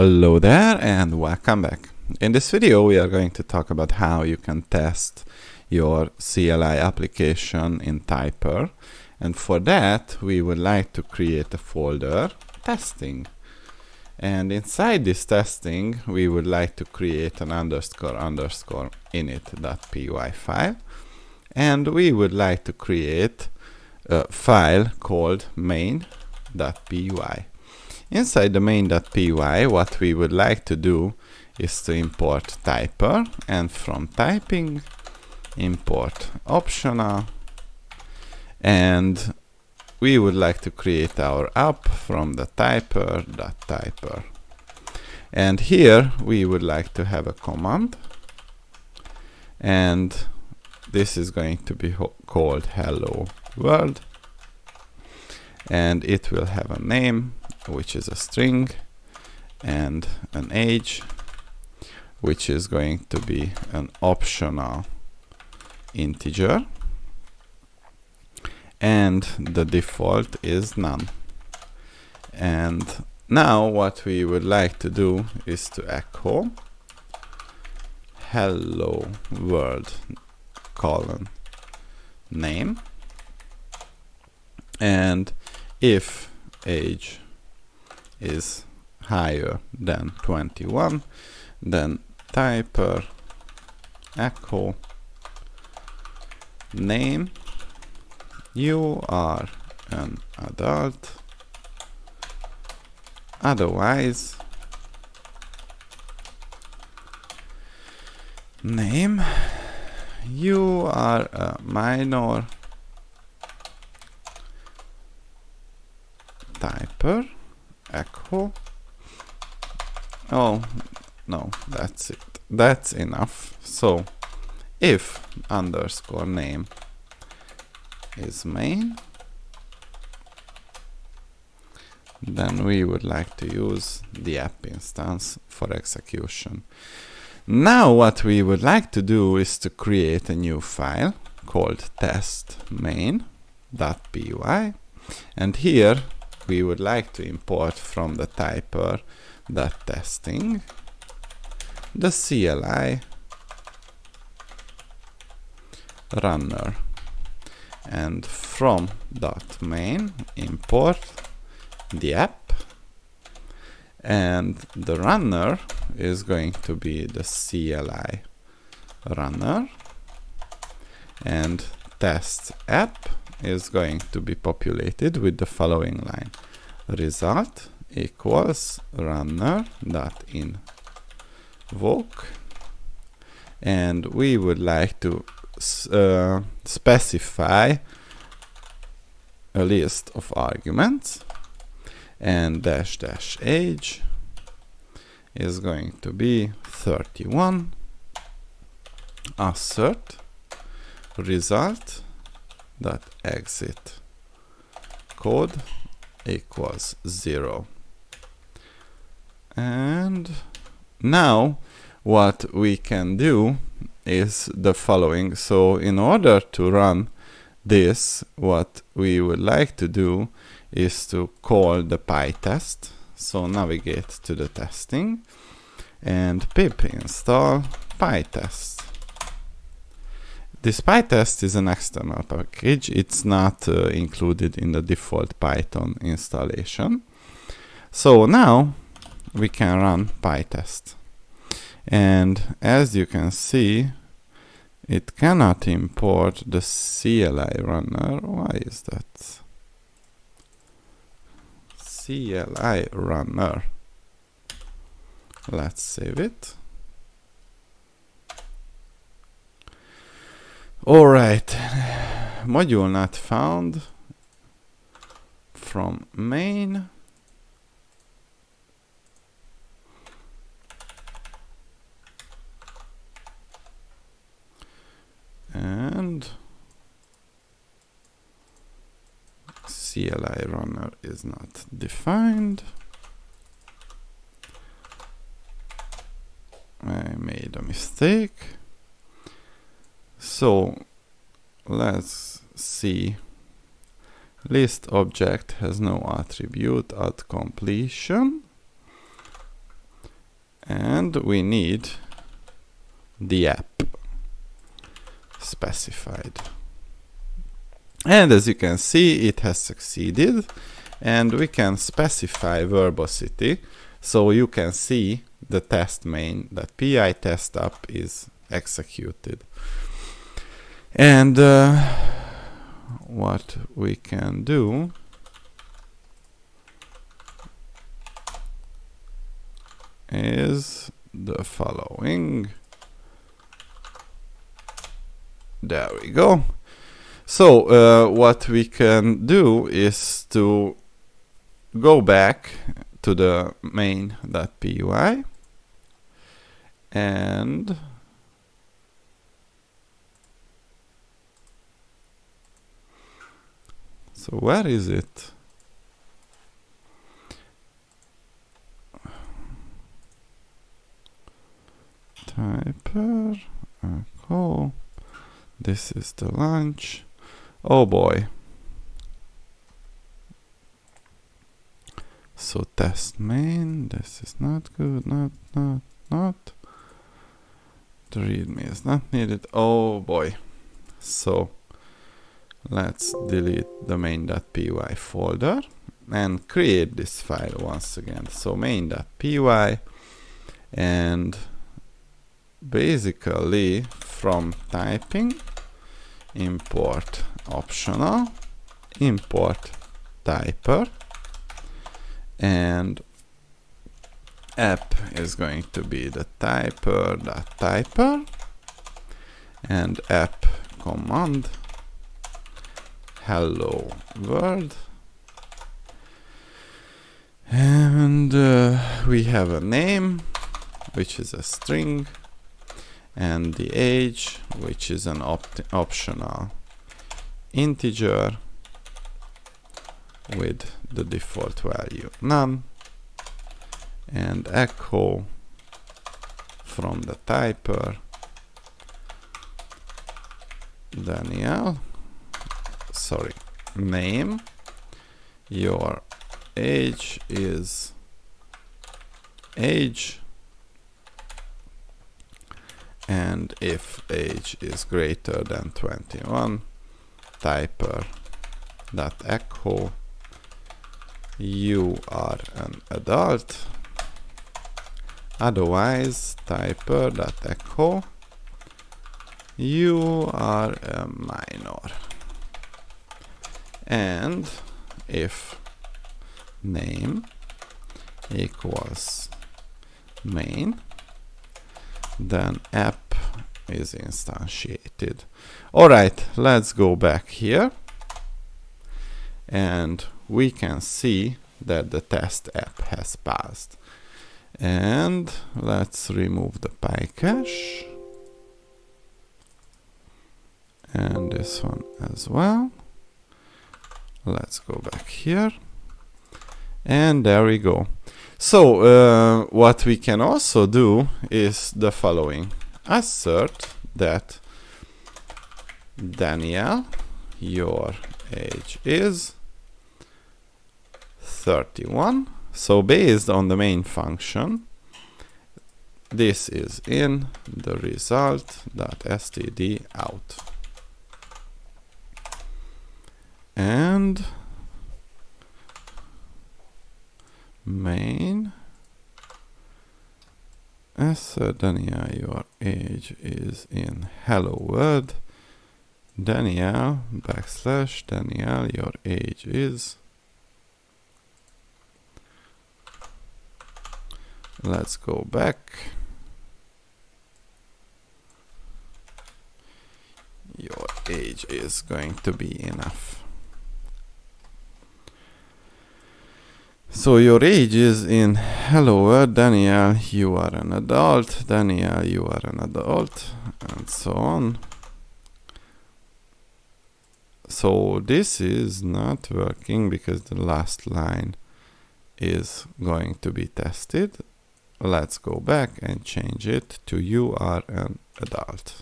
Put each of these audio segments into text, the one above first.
Hello there and welcome back. In this video we are going to talk about how you can test your CLI application in Typer, and for that we would like to create a folder testing, and inside this testing we would like to create an underscore init.py file, and we would like to create a file called main.py. Inside the main.py, what we would like to do is to import typer, and from typing import optional, and we would like to create our app from the typer.typer. And here we would like to have a command, and this is going to be called hello world, and it will have a name, which is a string, and an age, which is going to be an optional integer, and the default is none. And now what we would like to do is to echo hello world colon name, and if age is higher than 21, then typer echo name, you are an adult, otherwise name, you are a minor, typer echo, oh no, that's it, that's enough. So if underscore name is main, then we would like to use the app instance for execution. Now what we would like to do is to create a new file called test main.py, and here we would like to import from the typer.testing the CLI runner, and from .main import the app, and the runner is going to be the CLI runner, and test app is going to be populated with the following line: result equals runner.invoke, and we would like to specify a list of arguments, and dash age is going to be 31, assert result dot exit code equals 0. And now what we can do is the following. So in order to run this, what we would like to do is to call the PyTest. So navigate to the testing and pip install PyTest. This PyTest is an external package. It's not included in the default Python installation. So now we can run PyTest. And as you can see, it cannot import the CLI runner. Why is that? CLI runner. Let's save it. Alright, module not found from main. And CLI runner is not defined. I made a mistake. So let's see. List object has no attribute at completion. and we need the app specified. And as you can see, it has succeeded, and we can specify verbosity, so you can see the test main that pi test up is executed. And what we can do is the following. There we go. So what we can do is to go back to the main.py and so where is it? Typer, echo, this is the launch. Oh boy. So test main, this is not good, not. The readme is not needed. Oh boy. So let's delete the main.py folder and create this file once again. So main.py, and basically from typing import optional, import typer, and app is going to be the typer.typer, and app command hello world, and we have a name which is a string, and the age which is an optional integer with the default value none, and echo from the typer Daniel, sorry, name, your age is age, and if age is greater than 21, typer that echo you are an adult, otherwise typer that echo you are a minor. And if name equals main, then app is instantiated. Alright, let's go back here, and we can see that the test app has passed. And let's remove the PyCache, and this one as well. Let's go back here, and there we go. So what we can also do is the following: assert that Daniel, your age is 31. So based on the main function, this is in the result.std out. And main assert Daniel, your age is in hello world. Daniel / Daniel, your age is. Let's go back. Your age is going to be enough. So your age is in hello world. Daniel, you are an adult. Daniel, you are an adult, and so on. So this is not working because the last line is going to be tested. Let's go back and change it to you are an adult.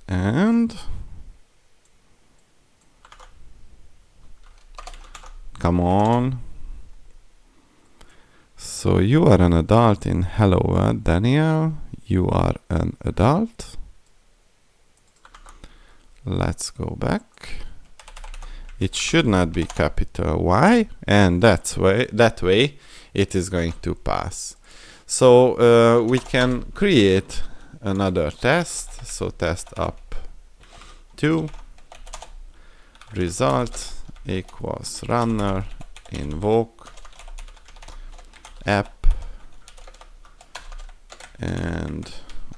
And come on, So you are an adult in Hello World, Daniel. You are an adult. Let's go back. It should not be capital Y, and that way it is going to pass. So we can create another test. So test up 2 result equals runner invoke app, and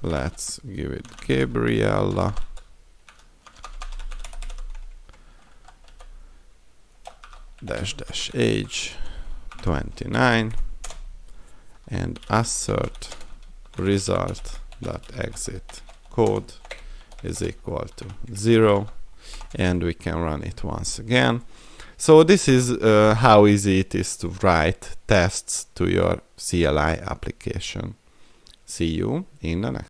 let's give it Gabriella. -- age 29, and assert result dot exit code is equal to 0, and we can run it once again. So this is how easy it is to write tests to your CLI application. See you in the next